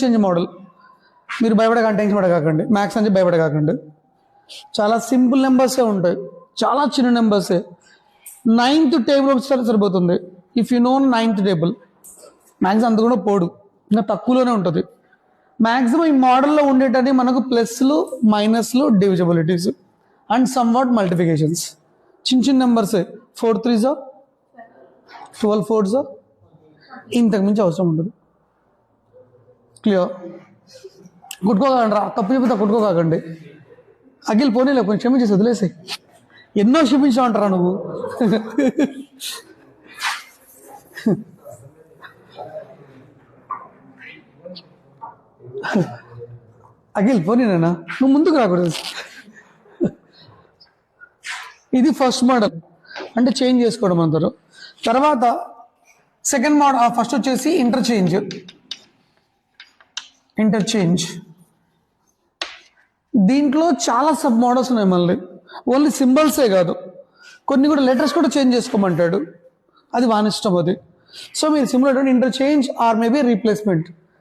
Interchange model. మీరు భయపడకండి, tension పడకాకండి, maths అంటే భయపడకాకండి. చాలా సింపుల్ నెంబర్సే ఉంటాయి, చాలా చిన్న నెంబర్సే. 9th టేబుల్ వస్తే సరిపోతుంది. If you know 9th table, maximum అంత కూడా పోడు, ఇంకా తక్కువలోనే ఉంటుంది. మ్యాక్సిమం ఈ మోడల్లో ఉండేటది మనకు ప్లస్లు, మైనస్లు, డివిజిబిలిటీస్ అండ్ సమ్ వాట్ మల్టిఫికేషన్స్. చిన్న చిన్న నెంబర్సే. 4 3s 12 4s, ఇంతకు మించి అవసరం ఉండదు. క్లియర్? కొట్టుకోకండి రా, తప్పు చెబుతా కొట్టుకోకండి. అఖిల్ పోనీలే, కొంచెం క్షమించేసి వదిలేసాయి. ఎన్నో క్షమించావు అంటారా నువ్వు? అఖిల్ పోనీనా, నువ్వు ముందుకు రాకూడదు. ఇది ఫస్ట్ మోడల్, అంటే చేంజ్ చేసుకోవడం అంటారు. తర్వాత సెకండ్ మోడల్, ఫస్ట్ వచ్చేసి ఇంటర్చేంజ్. దీంట్లో చాలా సబ్ మోడల్స్ ఉన్నాయి. మళ్ళీ ఓన్లీ సింబల్సే కాదు, కొన్ని కూడా లెటర్స్ కూడా చేంజ్ చేసుకోమంటాడు. అది వాని ఇష్టం అది. సో మీరు simple interchange or maybe replacement